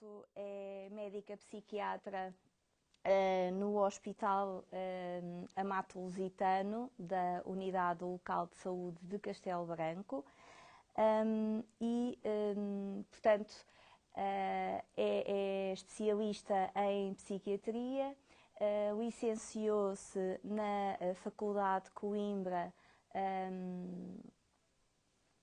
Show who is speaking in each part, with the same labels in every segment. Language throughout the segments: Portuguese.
Speaker 1: facto, é médica psiquiatra no Hospital Amato Lusitano, da Unidade Local de Saúde de Castelo Branco. Portanto, é especialista em psiquiatria, licenciou-se na Faculdade de Coimbra,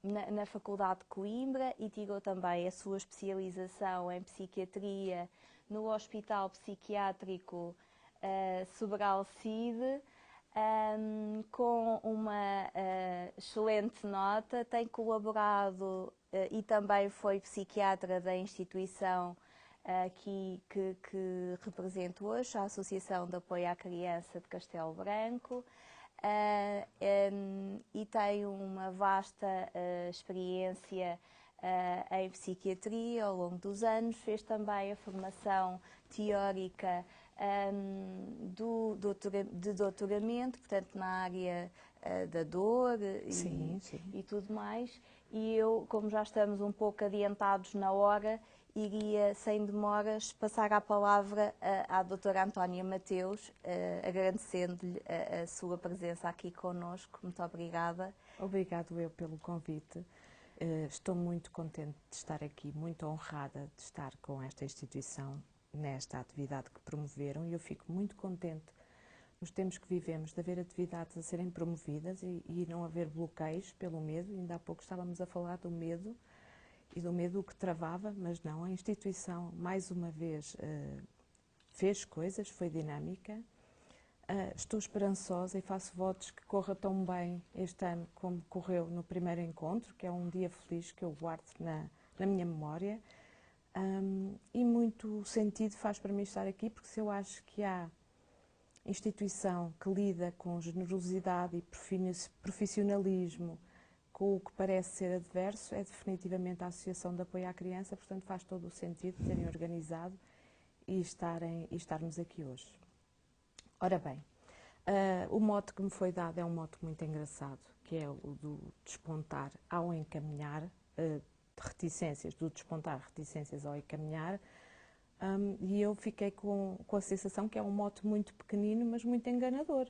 Speaker 1: na Faculdade de Coimbra, e tirou também a sua especialização em psiquiatria no Hospital Psiquiátrico Sobral Cide, com uma excelente nota. Tem colaborado e também foi psiquiatra da instituição que represento hoje, a Associação de Apoio à Criança de Castelo Branco. E tem uma vasta experiência em psiquiatria ao longo dos anos. Fez também a formação teórica de doutoramento, portanto, na área da dor e tudo mais. E eu, como já estamos um pouco adiantados na hora, iria, sem demoras, passar a palavra à doutora Antónia Mateus, agradecendo-lhe a sua presença aqui connosco. Muito obrigada.
Speaker 2: Obrigado eu pelo convite. Estou muito contente de estar aqui, muito honrada de estar com esta instituição nesta atividade que promoveram, e eu fico muito contente nos tempos que vivemos de haver atividades a serem promovidas e não haver bloqueios pelo medo. Ainda há pouco estávamos a falar do medo e do medo que travava, mas não, a instituição mais uma vez fez coisas, foi dinâmica. Estou esperançosa e faço votos que corra tão bem este ano como correu no primeiro encontro, que é um dia feliz que eu guardo na minha memória. E muito sentido faz para mim estar aqui, porque se eu acho que há instituição que lida com generosidade e profissionalismo com o que parece ser adverso, é definitivamente a Associação de Apoio à Criança. Portanto, faz todo o sentido terem organizado e estarmos aqui hoje. Ora bem, o mote que me foi dado é um mote muito engraçado, que é o do despontar ao encaminhar, reticências, do despontar reticências ao encaminhar, e eu fiquei com a sensação que é um mote muito pequenino, mas muito enganador,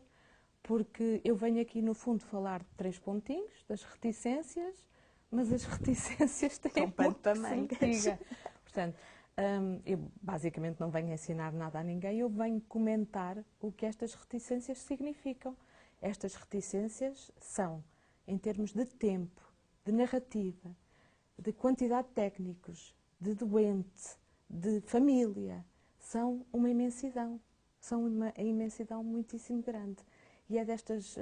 Speaker 2: porque eu venho aqui no fundo falar de 3 pontinhos, das reticências, mas as reticências têm um ponto que se me diga. Portanto, eu basicamente não venho ensinar nada a ninguém, eu venho comentar o que estas reticências significam. Estas reticências são, em termos de tempo, de narrativa, de quantidade de técnicos, de doente, de família, são uma imensidão. São uma imensidão muitíssimo grande. E é destas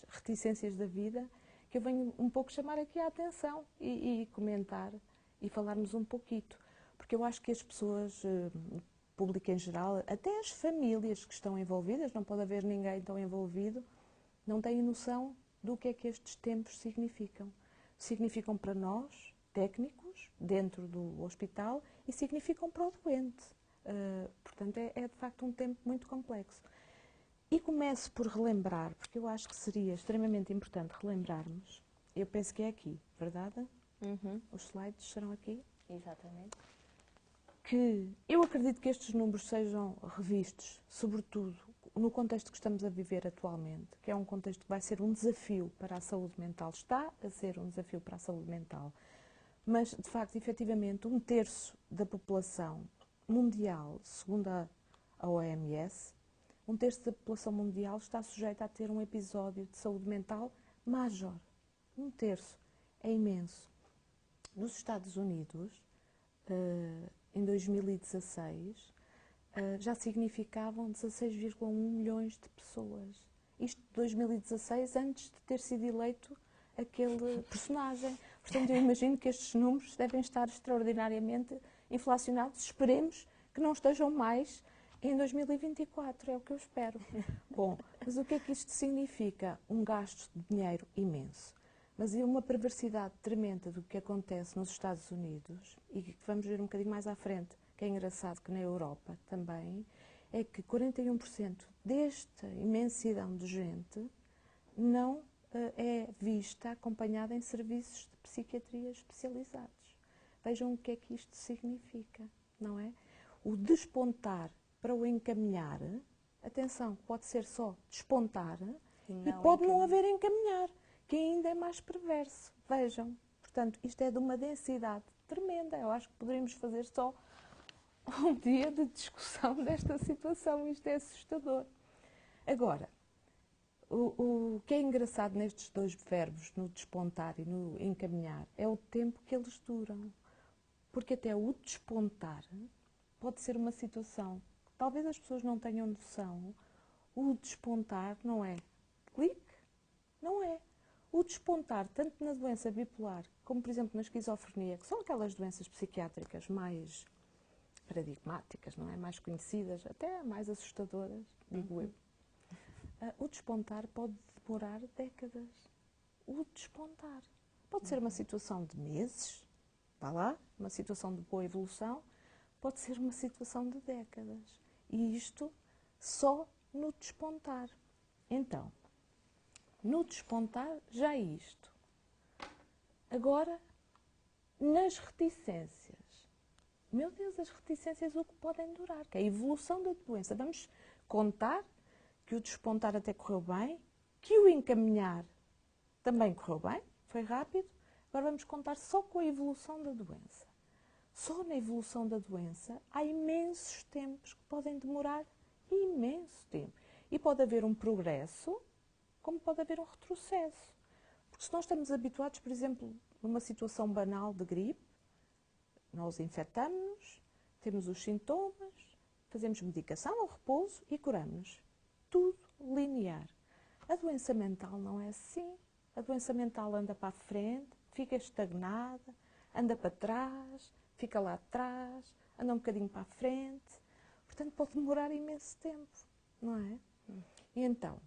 Speaker 2: reticências da vida que eu venho um pouco chamar aqui a atenção e comentar e falarmos um pouquito. Porque eu acho que as pessoas, o público em geral, até as famílias que estão envolvidas, não pode haver ninguém tão envolvido, não têm noção do que é que estes tempos significam. Significam para nós, técnicos, dentro do hospital, e significam para o doente. Portanto, é de facto um tempo muito complexo. E começo por relembrar, porque eu acho que seria extremamente importante relembrarmos, eu penso que é aqui, verdade? Os slides serão aqui?
Speaker 1: Exatamente.
Speaker 2: Que eu acredito que estes números sejam revistos, sobretudo no contexto que estamos a viver atualmente, que é um contexto que vai ser um desafio para a saúde mental, está a ser um desafio para a saúde mental, mas, de facto, efetivamente, 1/3 da população mundial, segundo a OMS, 1/3 da população mundial está sujeita a ter um episódio de saúde mental major. 1/3 é imenso. Nos Estados Unidos, em 2016, já significavam 16,1 milhões de pessoas. Isto de 2016, antes de ter sido eleito aquele personagem. Portanto, eu imagino que estes números devem estar extraordinariamente inflacionados. Esperemos que não estejam mais em 2024, é o que eu espero. Bom, mas o que é que isto significa? Um gasto de dinheiro imenso. Mas é uma perversidade tremenda do que acontece nos Estados Unidos, e que vamos ver um bocadinho mais à frente, que é engraçado que na Europa também, é que 41% desta imensidão de gente não é vista acompanhada em serviços de psiquiatria especializados. Vejam o que é que isto significa, não é? O despontar para o encaminhar, atenção, pode ser só despontar e pode não haver encaminhar, que ainda é mais perverso. Vejam, portanto, isto é de uma densidade tremenda. Eu acho que poderíamos fazer só um dia de discussão desta situação. Isto é assustador. Agora, o que é engraçado nestes dois verbos, no despontar e no encaminhar, é o tempo que eles duram. Porque até o despontar pode ser uma situação que talvez as pessoas não tenham noção. O despontar não é clique, não é. O despontar, tanto na doença bipolar, como por exemplo na esquizofrenia, que são aquelas doenças psiquiátricas mais paradigmáticas, não é? Mais conhecidas, até mais assustadoras, digo eu. O despontar pode demorar décadas. O despontar. Pode ser uma situação de meses, vá lá, uma situação de boa evolução, pode ser uma situação de décadas. E isto só no despontar. Então, no despontar, já é isto. Agora, nas reticências. Meu Deus, as reticências o que podem durar, que é a evolução da doença. Vamos contar que o despontar até correu bem, que o encaminhar também correu bem, foi rápido. Agora vamos contar só com a evolução da doença. Só na evolução da doença há imensos tempos que podem demorar imenso tempo. E pode haver um progresso, como pode haver um retrocesso. Porque se nós estamos habituados, por exemplo, numa situação banal de gripe, nós infectamos-nos, temos os sintomas, fazemos medicação ou repouso e curamos-nos. Tudo linear. A doença mental não é assim. A doença mental anda para a frente, fica estagnada, anda para trás, fica lá atrás, anda um bocadinho para a frente. Portanto, pode demorar imenso tempo, não é? E então,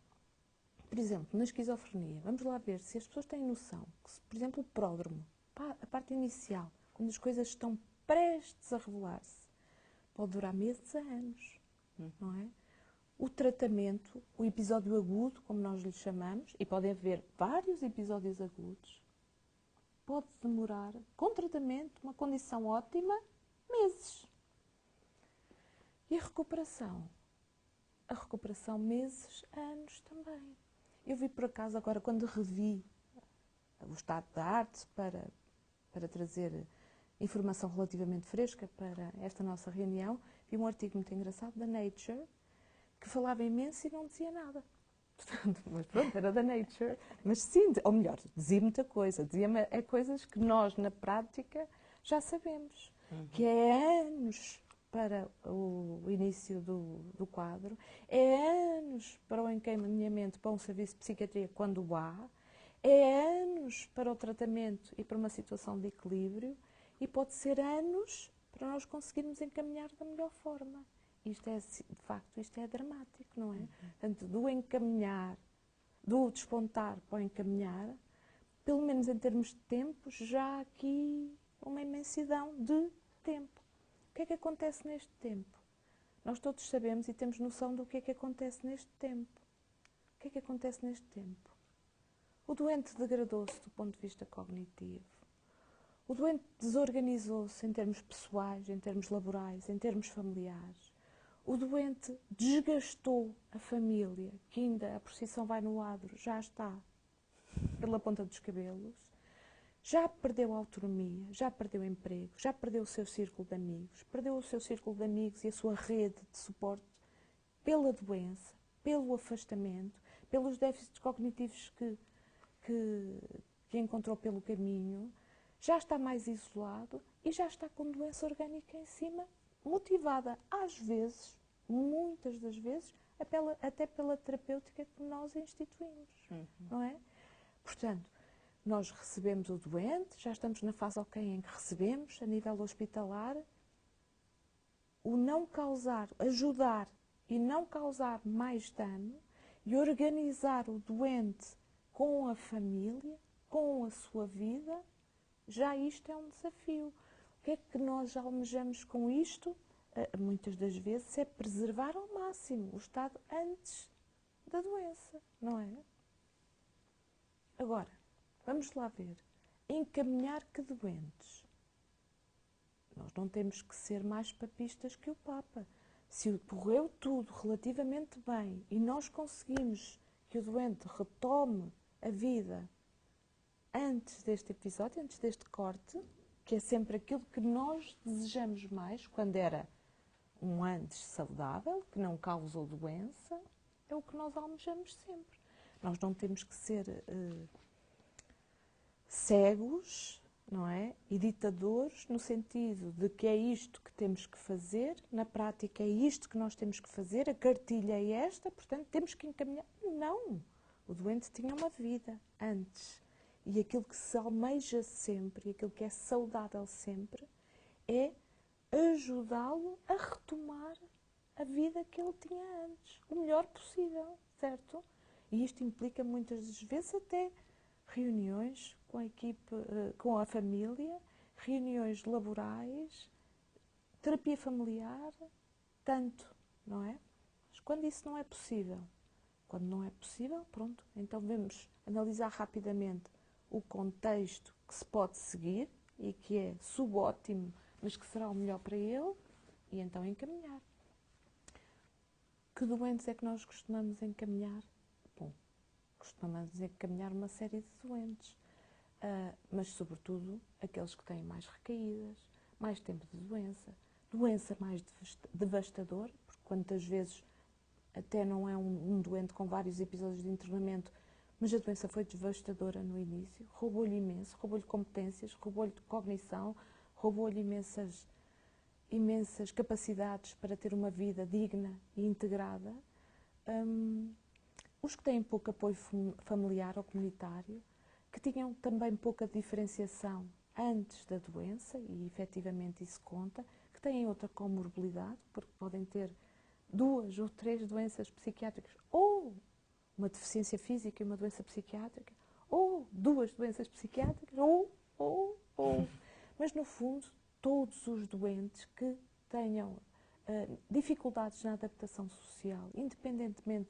Speaker 2: por exemplo, na esquizofrenia, vamos lá ver se as pessoas têm noção que, se, por exemplo, o pródromo, a parte inicial, quando as coisas estão prestes a revelar-se, pode durar meses a anos, não é? O tratamento, o episódio agudo, como nós lhe chamamos, e pode haver vários episódios agudos, pode demorar, com tratamento, uma condição ótima, meses. E a recuperação? A recuperação, meses, anos também. Eu vi por acaso agora, quando revi o estado da arte para trazer informação relativamente fresca para esta nossa reunião, vi um artigo muito engraçado da Nature, que falava imenso e não dizia nada. Portanto, mas pronto, era da Nature. Mas sim, ou melhor, dizia muita coisa. Dizia coisas que nós, na prática, já sabemos. Que é anos para o início do quadro, é anos para o encaminhamento para um serviço de psiquiatria, quando há, é anos para o tratamento e para uma situação de equilíbrio, e pode ser anos para nós conseguirmos encaminhar da melhor forma. Isto é, de facto, isto é dramático, não é? Portanto, do encaminhar, do despontar para o encaminhar, pelo menos em termos de tempo, já há aqui uma imensidão de tempo. O que é que acontece neste tempo? Nós todos sabemos e temos noção do que é que acontece neste tempo. O que é que acontece neste tempo? O doente degradou-se do ponto de vista cognitivo. O doente desorganizou-se em termos pessoais, em termos laborais, em termos familiares. O doente desgastou a família, que ainda a procissão vai no adro, já está pela ponta dos cabelos, já perdeu a autonomia, já perdeu o emprego, já perdeu o seu círculo de amigos, perdeu o seu círculo de amigos e a sua rede de suporte pela doença, pelo afastamento, pelos déficits cognitivos que encontrou pelo caminho, já está mais isolado e já está com doença orgânica em cima, motivada, às vezes, muitas das vezes, até pela terapêutica que nós instituímos, não é? Portanto, nós recebemos o doente, já estamos na fase ok em que recebemos, a nível hospitalar, o não causar, ajudar e não causar mais dano e organizar o doente com a família, com a sua vida, já isto é um desafio. O que é que nós almejamos com isto? Muitas das vezes é preservar ao máximo o estado antes da doença, não é? Agora, vamos lá ver. Encaminhar que doentes? não temos que ser mais papistas que o Papa. Se correu tudo relativamente bem e nós conseguimos que o doente retome a vida antes deste episódio, antes deste corte, que é sempre aquilo que nós desejamos mais, quando era um antes saudável, que não causou doença, é o que nós almejamos sempre. Nós não temos que ser cegos, não é? E ditadores, no sentido de que é isto que temos que fazer, na prática é isto que nós temos que fazer, a cartilha é esta, portanto temos que encaminhar. Não! O doente tinha uma vida antes. E aquilo que se almeja sempre, e aquilo que é saudável sempre, é ajudá-lo a retomar a vida que ele tinha antes, o melhor possível, certo? E isto implica muitas das vezes até reuniões com a equipe, com a família, reuniões laborais, terapia familiar, tanto, não é? Mas quando isso não é possível, pronto, então vamos analisar rapidamente o contexto que se pode seguir e que é subótimo, mas que será o melhor para ele, e então encaminhar. Que doentes é que nós costumamos encaminhar? Bom, costumamos encaminhar uma série de doentes, mas sobretudo aqueles que têm mais recaídas, mais tempo de doença mais devastadora, porque quantas vezes até não é um doente com vários episódios de internamento, mas a doença foi devastadora no início, roubou-lhe imenso, roubou-lhe competências, roubou-lhe cognição, roubou-lhe imensas capacidades para ter uma vida digna e integrada. Os que têm pouco apoio familiar ou comunitário, que tinham também pouca diferenciação antes da doença, e efetivamente isso conta, que têm outra comorbilidade, porque podem ter 2 ou 3 doenças psiquiátricas, ou uma deficiência física e uma doença psiquiátrica, ou 2 doenças psiquiátricas, ou. Mas, no fundo, todos os doentes que tenham dificuldades na adaptação social, independentemente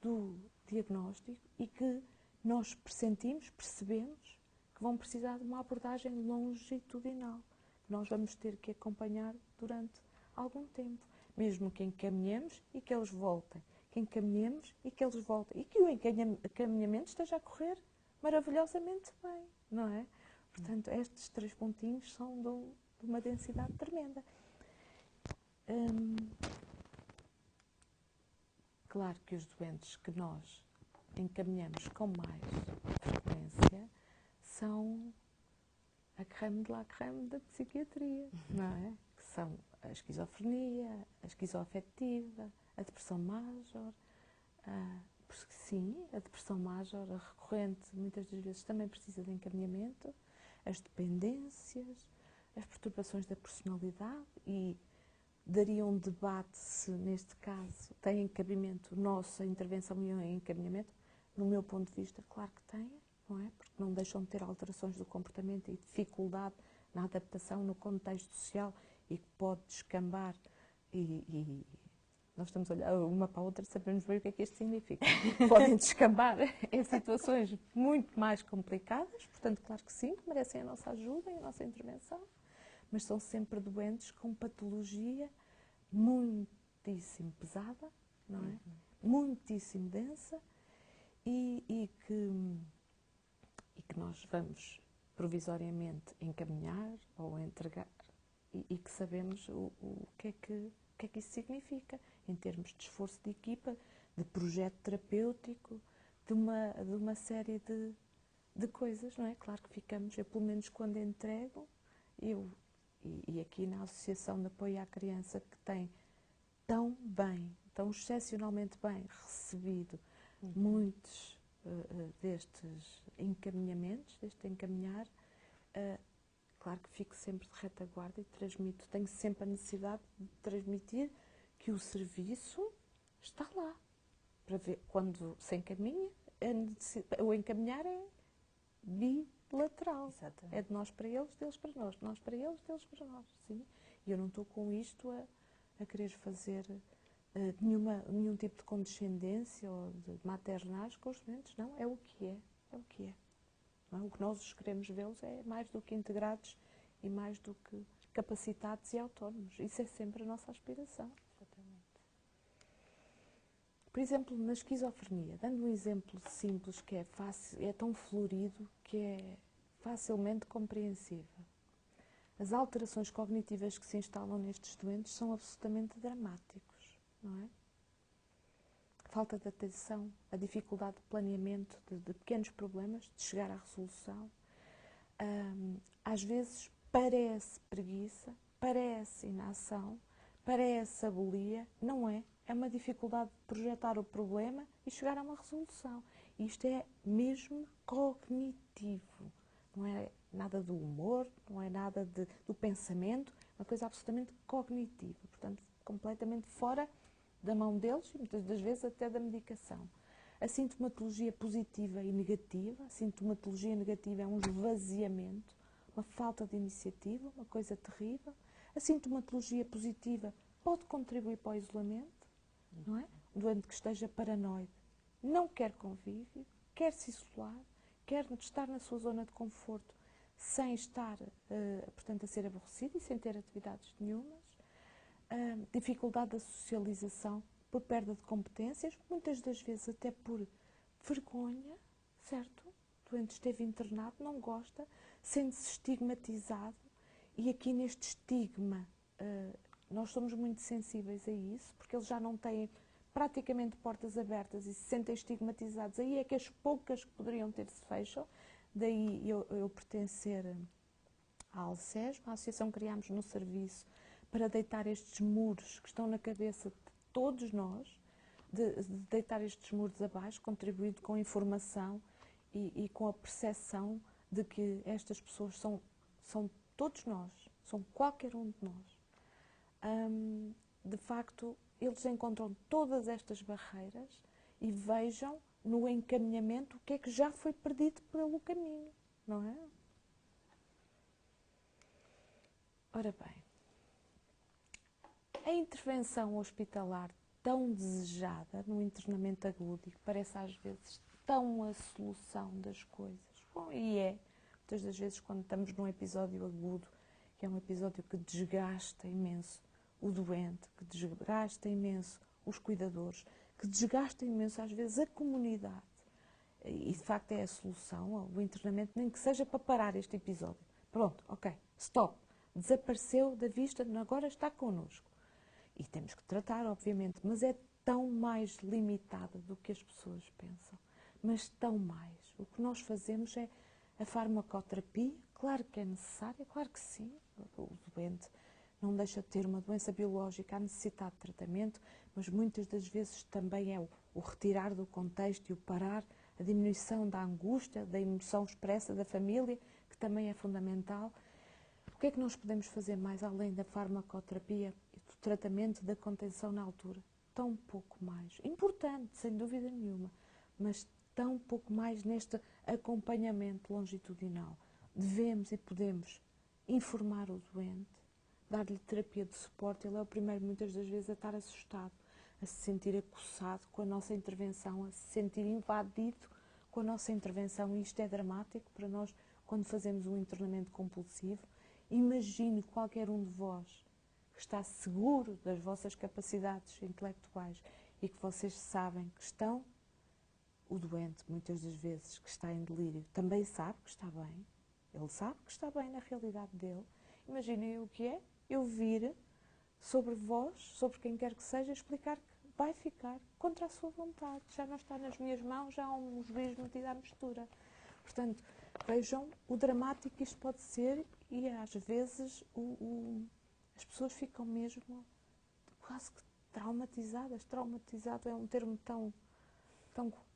Speaker 2: do diagnóstico, e que nós percebemos que vão precisar de uma abordagem longitudinal, que nós vamos ter que acompanhar durante algum tempo, mesmo que encaminhemos e que eles voltem, que encaminhemos e que eles voltem, e que o encaminhamento esteja a correr maravilhosamente bem, não é? Portanto, estes 3 pontinhos são de uma densidade tremenda. Claro que os doentes que nós encaminhamos com mais frequência são a creme de la creme da psiquiatria, não é? Que são a esquizofrenia, a esquizoafetiva, a depressão major, porque sim, a depressão major, a recorrente, muitas das vezes também precisa de encaminhamento, as dependências, as perturbações da personalidade, e daria um debate se, neste caso, tem cabimento nossa intervenção e encaminhamento. No meu ponto de vista, claro que tem, não é? Porque não deixam de ter alterações do comportamento e dificuldade na adaptação no contexto social, e que pode descambar, e nós estamos a olhar uma para a outra, sabemos bem o que é que isto significa. Podem descambar em situações muito mais complicadas, portanto, claro que sim, merecem a nossa ajuda e a nossa intervenção, mas são sempre doentes com patologia muitíssimo pesada, não é? Muitíssimo densa, e que nós vamos provisoriamente encaminhar ou entregar, e que sabemos o que é que isso significa em termos de esforço de equipa, de projeto terapêutico, de uma série de coisas, não é? Claro que ficamos, eu pelo menos quando entrego, e aqui na Associação de Apoio à Criança, que tem tão excepcionalmente bem recebido muitos destes encaminhamentos, deste encaminhar, claro que fico sempre de retaguarda e tenho sempre a necessidade de transmitir que o serviço está lá, para ver quando se encaminha, o encaminhar é bilateral.
Speaker 1: Exatamente.
Speaker 2: É de nós para eles, deles para nós, de nós para eles, deles para nós, sim? E eu não estou com isto a querer fazer nenhum tipo de condescendência ou de maternagem com os doentes, não, é o que é, o que é. Não, o que nós queremos vê-los é mais do que integrados e mais do que capacitados e autónomos. Isso é sempre a nossa aspiração.
Speaker 1: Exatamente.
Speaker 2: Por exemplo, na esquizofrenia, dando um exemplo simples que é fácil, é tão florido que é facilmente compreensível. As alterações cognitivas que se instalam nestes doentes são absolutamente dramáticos, não é? A falta de atenção, a dificuldade de planeamento de pequenos problemas, de chegar à resolução. Às vezes parece preguiça, parece inação, parece abulia, não é? É uma dificuldade de projetar o problema e chegar a uma resolução. Isto é mesmo cognitivo, não é nada do humor, não é nada do pensamento, é uma coisa absolutamente cognitiva, portanto, completamente fora da mão deles e muitas das vezes até da medicação. A sintomatologia positiva e negativa, a sintomatologia negativa é um esvaziamento, uma falta de iniciativa, uma coisa terrível. A sintomatologia positiva pode contribuir para o isolamento, não é? Um doente que esteja paranoide não quer convívio, quer se isolar, quer estar na sua zona de conforto sem estar, portanto, a ser aborrecido e sem ter atividades nenhumas. Dificuldade da socialização por perda de competências, muitas das vezes até por vergonha, certo? O doente esteve internado, não gosta, sente-se estigmatizado e aqui neste estigma nós somos muito sensíveis a isso, porque eles já não têm praticamente portas abertas e se sentem estigmatizados. Aí é que as poucas que poderiam ter se fecham. Daí eu pertencer à ALCES, uma associação que criámos no serviço para deitar estes muros que estão na cabeça de todos nós, de deitar estes muros abaixo, contribuindo com informação e com a percepção de que estas pessoas são todos nós, são qualquer um de nós. De facto, eles encontram todas estas barreiras e vejam no encaminhamento o que é que já foi perdido pelo caminho, não é? Ora bem, a intervenção hospitalar tão desejada no internamento agudo e que parece às vezes tão a solução das coisas, bom, e é, muitas das vezes quando estamos num episódio agudo, que é um episódio que desgasta imenso o doente, que desgasta imenso os cuidadores, que desgasta imenso às vezes a comunidade. E de facto é a solução, o internamento, nem que seja para parar este episódio. Pronto, ok, stop, desapareceu da vista, agora está connosco. E temos que tratar, obviamente, mas é tão mais limitada do que as pessoas pensam. Mas tão mais. O que nós fazemos é a farmacoterapia, claro que é necessária, claro que sim, o doente não deixa de ter uma doença biológica a necessitar de tratamento, mas muitas das vezes também é o retirar do contexto e o parar, a diminuição da angústia, da emoção expressa da família, que também é fundamental. O que é que nós podemos fazer mais além da farmacoterapia e do tratamento da contenção na altura? Tão pouco mais. Importante, sem dúvida nenhuma, mas tão pouco mais neste acompanhamento longitudinal. Devemos e podemos informar o doente, dar-lhe terapia de suporte. Ele é o primeiro, muitas das vezes, a estar assustado, a se sentir acossado com a nossa intervenção, a se sentir invadido com a nossa intervenção. E isto é dramático para nós quando fazemos um internamento compulsivo. Imagine qualquer um de vós que está seguro das vossas capacidades intelectuais e que vocês sabem que estão, o doente, muitas das vezes, que está em delírio, também sabe que está bem. Ele sabe que está bem na realidade dele. Imaginem o que é eu vir sobre vós, sobre quem quer que seja, explicar que vai ficar contra a sua vontade. Já não está nas minhas mãos, já há um juiz metido à mistura. Portanto, vejam o dramático que isto pode ser e às vezes as pessoas ficam mesmo quase que traumatizadas. Traumatizado é um termo tão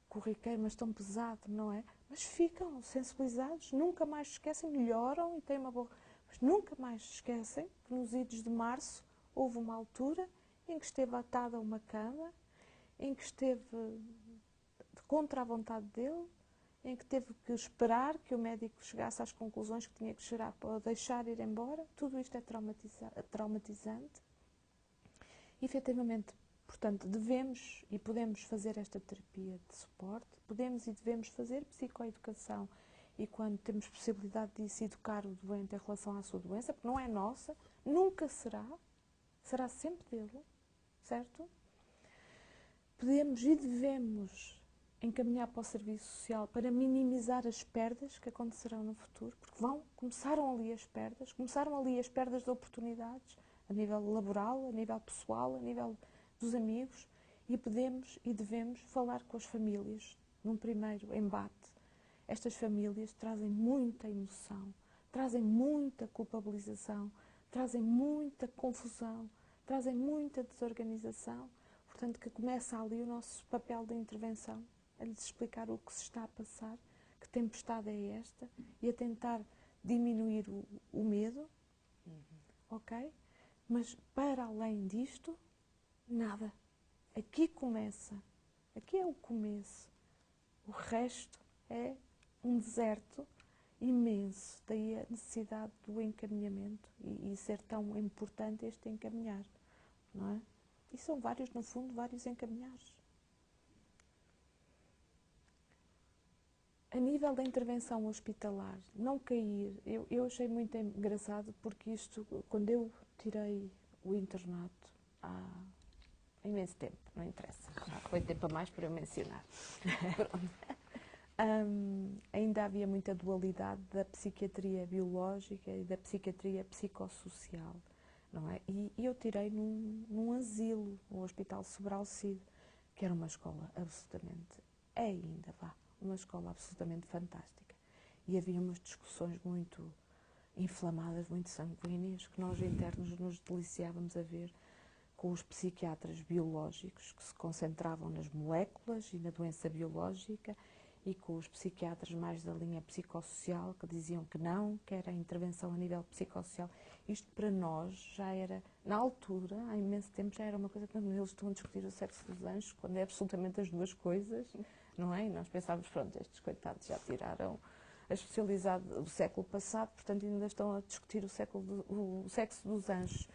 Speaker 2: corriqueiro, mas tão pesado, não é? Mas ficam sensibilizados, nunca mais se esquecem, melhoram e têm uma boa... Mas nunca mais se esquecem que nos idos de março houve uma altura em que esteve atado a uma cama, em que esteve contra a vontade dele, em que teve que esperar que o médico chegasse às conclusões que tinha que chegar para o deixar ir embora. Tudo isto é traumatizante. E, efetivamente, portanto, devemos e podemos fazer esta terapia de suporte, podemos e devemos fazer psicoeducação e quando temos possibilidade de educar o doente em relação à sua doença, porque não é nossa, nunca será, será sempre dele, certo? Podemos e devemos encaminhar para o serviço social para minimizar as perdas que acontecerão no futuro, porque começaram ali as perdas de oportunidades, a nível laboral, a nível pessoal, a nível dos amigos, e podemos e devemos falar com as famílias num primeiro embate. Estas famílias trazem muita emoção, trazem muita culpabilização, trazem muita confusão, trazem muita desorganização. Portanto, que começa ali o nosso papel de intervenção, a lhes explicar o que se está a passar, que tempestade é esta, e a tentar diminuir o medo, ok? Mas, para além disto, nada. Aqui começa, aqui é o começo. O resto é um deserto imenso. Daí a necessidade do encaminhamento e ser tão importante este encaminhar, não é? E são vários, no fundo, vários encaminhares. A nível da intervenção hospitalar, não cair, eu achei muito engraçado porque isto, quando eu tirei o internato há imenso tempo, não interessa, já foi tempo a mais para eu mencionar. Ainda havia muita dualidade da psiquiatria biológica e da psiquiatria psicossocial, não é? E eu tirei num asilo, no Hospital Sobral Cid, que era uma escola absolutamente, uma escola absolutamente fantástica. E havia umas discussões muito inflamadas, muito sanguíneas, que nós internos nos deliciávamos a ver com os psiquiatras biológicos, que se concentravam nas moléculas e na doença biológica, e com os psiquiatras mais da linha psicossocial, que diziam que não, que era a intervenção a nível psicossocial. Isto para nós já era, na altura, há imenso tempo, já era uma coisa que eles estão a discutir o sexo dos anjos, quando é absolutamente as duas coisas, não é? E nós pensávamos, pronto, estes coitados já tiraram a especialidade do século passado, portanto ainda estão a discutir o sexo dos anjos.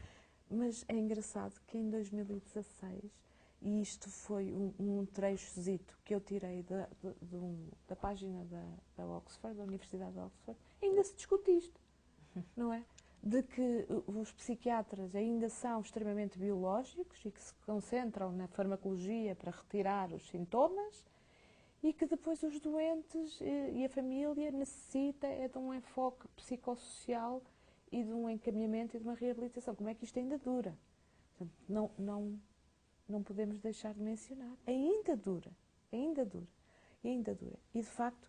Speaker 2: Mas é engraçado que em 2016, e isto foi um trechozito que eu tirei da página da Oxford, da Universidade de Oxford, ainda se discute isto, não é? De que os psiquiatras ainda são extremamente biológicos e que se concentram na farmacologia para retirar os sintomas, e que depois os doentes e a família necessita de um enfoque psicossocial e de um encaminhamento e de uma reabilitação. Como é que isto ainda dura? Portanto, não podemos deixar de mencionar. Ainda dura. E, de facto,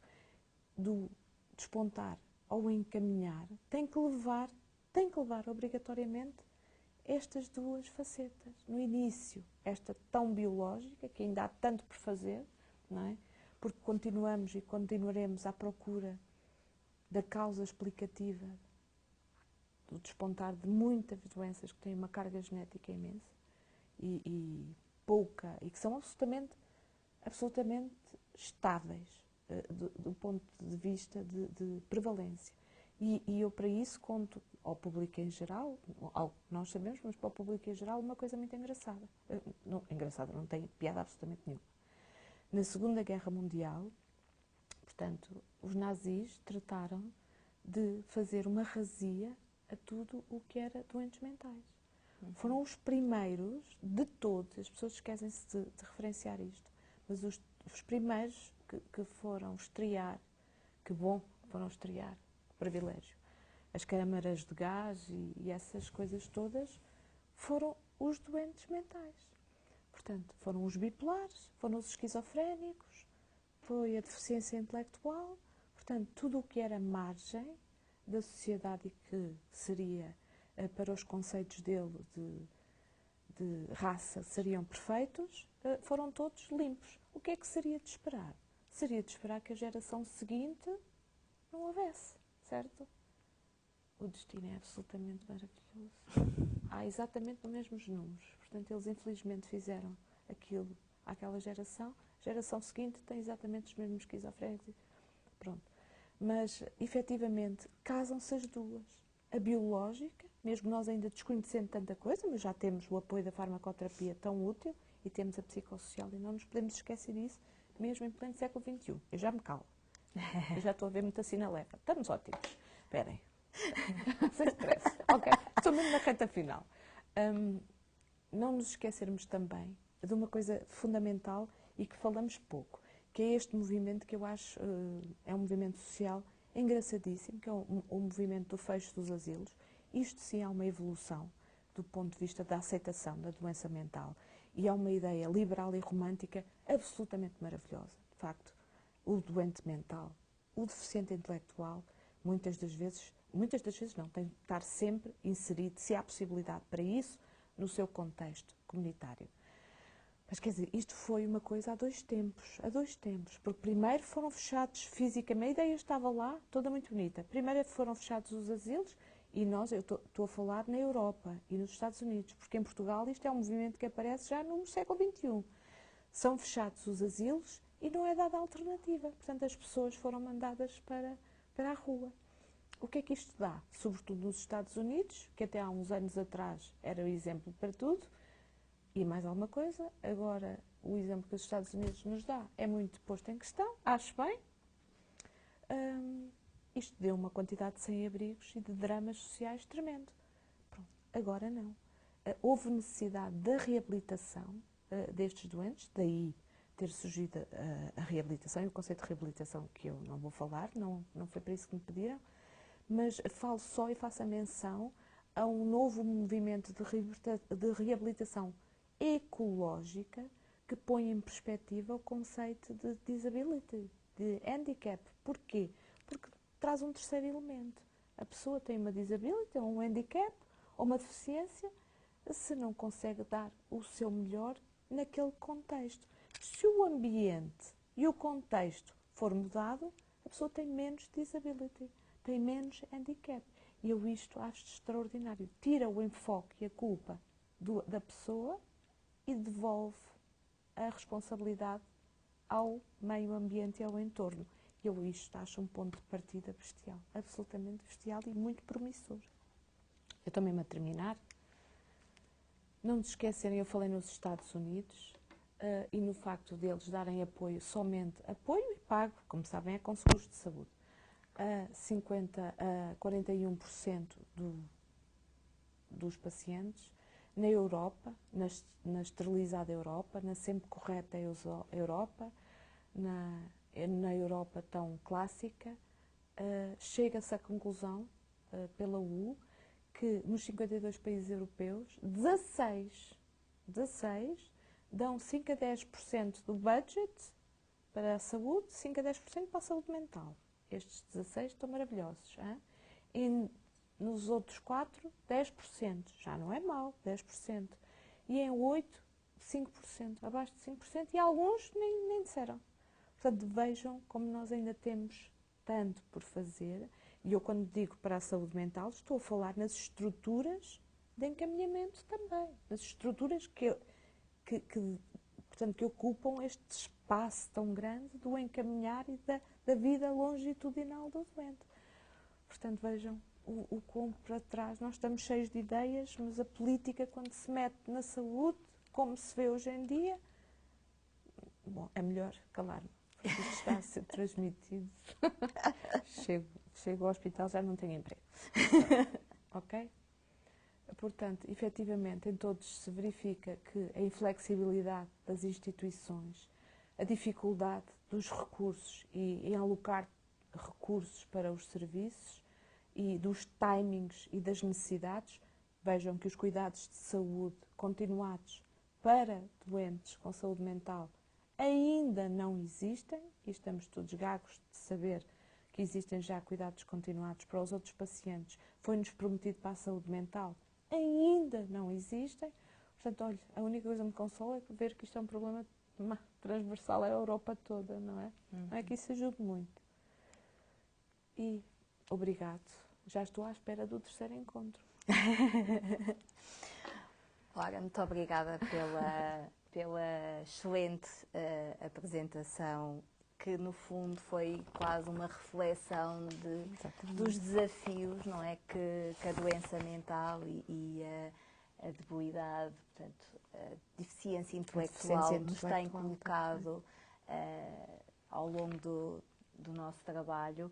Speaker 2: do despontar ao encaminhar, tem que levar obrigatoriamente estas duas facetas. No início, esta tão biológica, que ainda há tanto por fazer, não é? Porque continuamos e continuaremos à procura da causa explicativa do despontar de muitas doenças que têm uma carga genética imensa e que são absolutamente estáveis do ponto de vista de prevalência. E eu, para isso, conto ao público em geral, algo que nós sabemos, mas para o público em geral, uma coisa muito engraçada. Não tem piada absolutamente nenhuma. Na Segunda Guerra Mundial, portanto, os nazis trataram de fazer uma razia a tudo o que era doentes mentais. Foram os primeiros de todos, as pessoas esquecem-se de referenciar isto, mas os primeiros que foram estrear, que bom, foram estrear, privilégio, as câmaras de gás e essas coisas todas, foram os doentes mentais. Portanto, foram os bipolares, foram os esquizofrénicos, foi a deficiência intelectual, portanto, tudo o que era margem da sociedade e que seria, para os conceitos dele de raça, seriam perfeitos, foram todos limpos. O que é que seria de esperar? Seria de esperar que a geração seguinte não houvesse, certo? O destino é absolutamente maravilhoso. Há exatamente os mesmos números. Portanto, eles infelizmente fizeram aquilo àquela geração. A geração seguinte tem exatamente os mesmos esquizofrénicos. Pronto. Mas, efetivamente, casam-se as duas. A biológica, mesmo nós ainda desconhecendo tanta coisa, mas já temos o apoio da farmacoterapia tão útil, e temos a psicossocial, e não nos podemos esquecer disso, mesmo em pleno século XXI. Eu já me calo. Eu já estou a ver muita sinalefa. Estamos ótimos. Esperem. Sem stress. Ok. Estou mesmo na reta final. Não nos esquecermos também de uma coisa fundamental e que falamos pouco, que é este movimento que eu acho é um movimento social engraçadíssimo, que é o movimento do fecho dos asilos. Isto sim é uma evolução do ponto de vista da aceitação da doença mental e é uma ideia liberal e romântica absolutamente maravilhosa. De facto, o doente mental, o deficiente intelectual, muitas das vezes não, tem de estar sempre inserido, se há possibilidade para isso, no seu contexto comunitário. Mas quer dizer, isto foi uma coisa há dois tempos, porque primeiro foram fechados fisicamente, a ideia estava lá, toda muito bonita. Primeiro foram fechados os asilos e eu estou a falar na Europa e nos Estados Unidos, porque em Portugal isto é um movimento que aparece já no século XXI. São fechados os asilos e não é dada alternativa. Portanto, as pessoas foram mandadas para a rua. O que é que isto dá? Sobretudo nos Estados Unidos, que até há uns anos atrás era o exemplo para tudo, e mais alguma coisa, agora o exemplo que os Estados Unidos nos dá é muito posto em questão, acho bem. Isto deu uma quantidade de sem-abrigos e de dramas sociais tremendo. Pronto, agora não. Houve necessidade da reabilitação destes doentes, daí ter surgido a reabilitação, e o conceito de reabilitação que eu não vou falar, não foi para isso que me pediram, mas falo só e faço a menção a um novo movimento de reabilitação ecológica que põe em perspectiva o conceito de disability, de handicap. Porquê? Porque traz um terceiro elemento. A pessoa tem uma disability, ou um handicap, ou uma deficiência, se não consegue dar o seu melhor naquele contexto. Se o ambiente e o contexto for mudado, a pessoa tem menos disability, tem menos handicap. E eu isto acho extraordinário. Tira o enfoque e a culpa da pessoa e devolve a responsabilidade ao meio ambiente e ao entorno. Eu isto acho um ponto de partida bestial, absolutamente bestial e muito promissor. Eu estou mesmo a terminar. Não nos esquecerem, eu falei nos Estados Unidos e no facto deles darem apoio, somente apoio e pago, como sabem, é com seguros de saúde, a 41% dos pacientes. Na Europa, na esterilizada Europa, na sempre correta Europa, na Europa tão clássica, chega-se à conclusão, pela UE, que nos 52 países europeus, 16 dão 5 a 10% do budget para a saúde, 5 a 10% para a saúde mental. Estes 16 estão maravilhosos. Hein? E nos outros 4, 10%. Já não é mau, 10%. E em 8, 5%. Abaixo de 5%. E alguns nem disseram. Portanto, vejam como nós ainda temos tanto por fazer. E eu, quando digo para a saúde mental, estou a falar nas estruturas de encaminhamento também. Nas estruturas que ocupam este espaço tão grande do encaminhar e da vida longitudinal do doente. Portanto, vejam o como para trás. Nós estamos cheios de ideias, mas a política, quando se mete na saúde, como se vê hoje em dia, bom, é melhor calar-me, porque isto está a ser transmitido. Chego ao hospital, já não tenho emprego. Ok? Portanto, efetivamente, em todos se verifica que a inflexibilidade das instituições, a dificuldade dos recursos e em alocar recursos para os serviços e dos timings e das necessidades, vejam que os cuidados de saúde continuados para doentes com saúde mental ainda não existem, e estamos todos gagos de saber que existem já cuidados continuados para os outros pacientes. Foi-nos prometido para a saúde mental, ainda não existem. Portanto, olha, a única coisa que me consola é ver que isto é um problema transversal à Europa toda, não é? Não é que isso ajude muito. E obrigado. Já estou à espera do terceiro encontro.
Speaker 1: Ora, muito obrigada pela excelente apresentação, que no fundo foi quase uma reflexão dos desafios, não é, que a doença mental e a debilidade, portanto, a deficiência intelectual nos tem colocado ao longo do nosso trabalho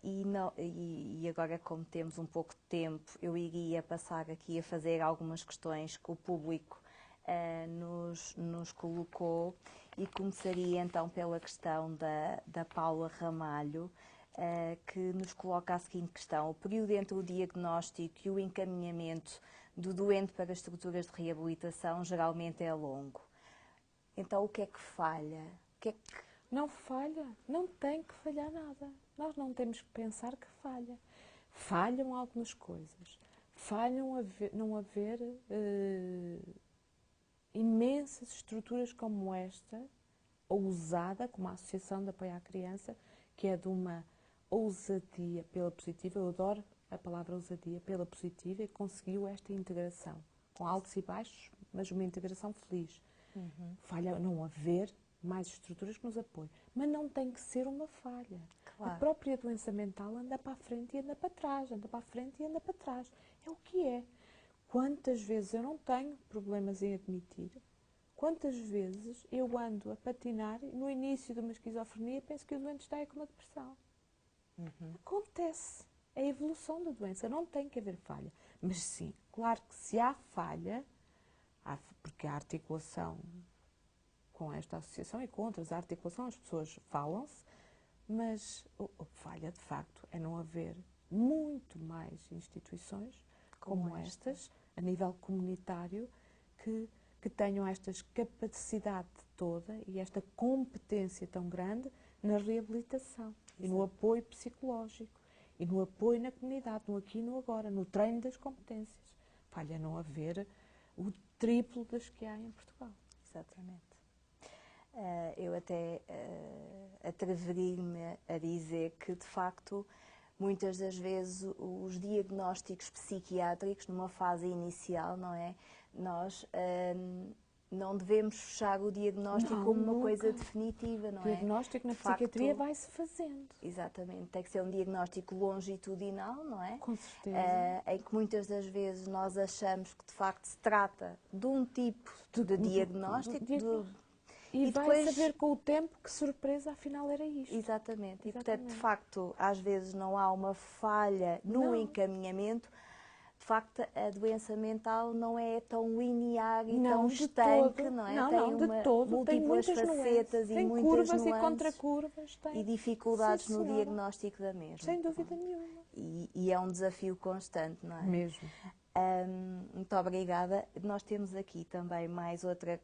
Speaker 1: e agora, como temos um pouco de tempo, eu iria passar aqui a fazer algumas questões que o público nos colocou e começaria então pela questão da Paula Ramalho, que nos coloca a seguinte questão: o período entre o diagnóstico e o encaminhamento do doente para as estruturas de reabilitação geralmente é longo. Então, o que é que falha? O que é que...
Speaker 2: Não falha, não tem que falhar nada. Nós não temos que pensar que falha. Falham algumas coisas. Falham não haver imensas estruturas como esta, ousada, como a Associação de Apoio à Criança, que é de uma ousadia pela positiva. Eu adoro a palavra ousadia pela positiva, e conseguiu esta integração, com altos e baixos, mas uma integração feliz. Falha não haver mais estruturas que nos apoiem, mas não tem que ser uma falha. Claro. A própria doença mental anda para a frente e anda para trás, anda para a frente e anda para trás. É o que é. Quantas vezes eu não tenho problemas em admitir, quantas vezes eu ando a patinar e no início de uma esquizofrenia penso que o doente está aí com uma depressão. Acontece. É a evolução da doença, não tem que haver falha. Mas sim, claro que se há falha, porque a articulação com esta associação e com outras, a articulação, as pessoas falam-se, mas a falha, de facto, é não haver muito mais instituições como estas, a nível comunitário, que tenham esta capacidade toda e esta competência tão grande na reabilitação e no apoio psicológico e no apoio na comunidade, no aqui e no agora, no treino das competências. Falha não haver o triplo das que há em Portugal.
Speaker 1: Exatamente. Eu até atreveria-me a dizer que, de facto, muitas das vezes os diagnósticos psiquiátricos, numa fase inicial, não é? Nós não devemos fechar o diagnóstico como uma coisa definitiva, não é?
Speaker 2: O diagnóstico na psiquiatria vai-se fazendo.
Speaker 1: Exatamente. Tem que ser um diagnóstico longitudinal, não é?
Speaker 2: Com certeza.
Speaker 1: Em que muitas das vezes nós achamos que, de facto, se trata de um tipo de diagnóstico.
Speaker 2: E vai saber com o tempo que surpresa, afinal, era isto.
Speaker 1: Exatamente. E, portanto, de facto, às vezes não há uma falha no encaminhamento. De facto, a doença mental não é tão linear e tão estanque, não é?
Speaker 2: Tem
Speaker 1: múltiplas facetas e muitas
Speaker 2: curvas e contracurvas.
Speaker 1: E dificuldades no diagnóstico da mesma.
Speaker 2: Sem dúvida nenhuma.
Speaker 1: E é um desafio constante, não é?
Speaker 2: Mesmo.
Speaker 1: Muito obrigada. Nós temos aqui também mais outra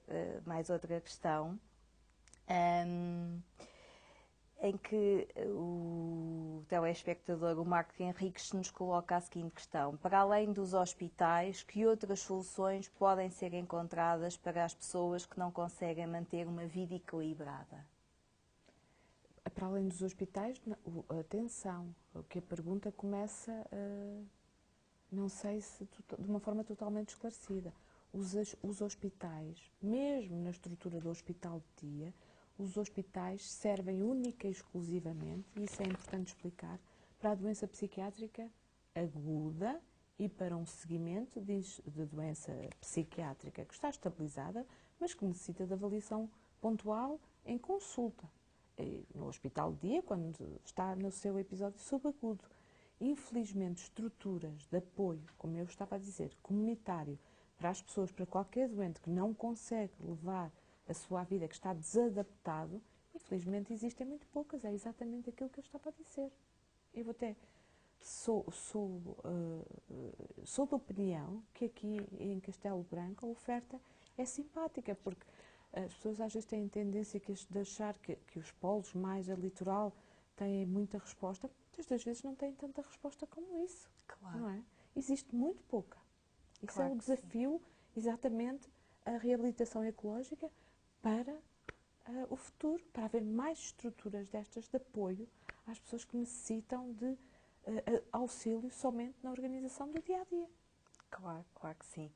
Speaker 1: questão, em que o telespectador, o Marco Henriques, nos coloca a seguinte questão: para além dos hospitais, que outras soluções podem ser encontradas para as pessoas que não conseguem manter uma vida equilibrada?
Speaker 2: Para além dos hospitais, atenção, que a pergunta começa, não sei se de uma forma totalmente esclarecida. Os hospitais, mesmo na estrutura do hospital de dia, os hospitais servem única e exclusivamente, e isso é importante explicar, para a doença psiquiátrica aguda e para um seguimento de doença psiquiátrica que está estabilizada, mas que necessita de avaliação pontual em consulta. No hospital de dia, quando está no seu episódio subagudo. Infelizmente, estruturas de apoio, como eu estava a dizer, comunitário, para as pessoas, para qualquer doente que não consegue levar a sua vida, que está desadaptado, infelizmente existem muito poucas. É exatamente aquilo que eu estava a dizer. Eu até sou da opinião que aqui em Castelo Branco a oferta é simpática, porque as pessoas às vezes têm tendência de achar que os polos mais a litoral têm muita resposta. Muitas das vezes não têm tanta resposta como isso. Claro. Não é? Existe muito pouca. Isso claro, é o desafio, exatamente, a reabilitação ecológica para o futuro, para haver mais estruturas destas de apoio às pessoas que necessitam de auxílio somente na organização do dia-a-dia.
Speaker 1: Claro, claro que sim.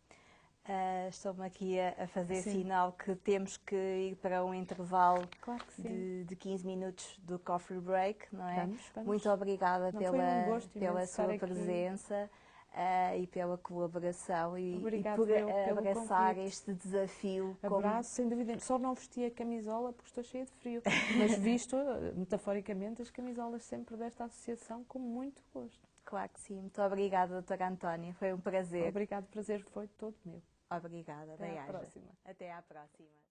Speaker 1: Estou-me aqui a fazer sinal que temos que ir para um intervalo de 15 minutos do coffee break, não é?
Speaker 2: Vamos.
Speaker 1: Muito obrigada pela sua presença. e pela colaboração e
Speaker 2: Obrigado
Speaker 1: por
Speaker 2: pelo
Speaker 1: abraçar
Speaker 2: convite.
Speaker 1: este desafio.
Speaker 2: Abraço, sem dúvida. Só não vesti a camisola porque estou cheia de frio, mas visto, metaforicamente, as camisolas sempre desta associação com muito gosto.
Speaker 1: Claro que sim. Muito obrigada, doutora Antónia. Foi um prazer.
Speaker 2: Obrigado, o prazer foi todo meu.
Speaker 1: Obrigada,
Speaker 2: Até à
Speaker 1: Daiane.
Speaker 2: próxima.
Speaker 1: Até à próxima.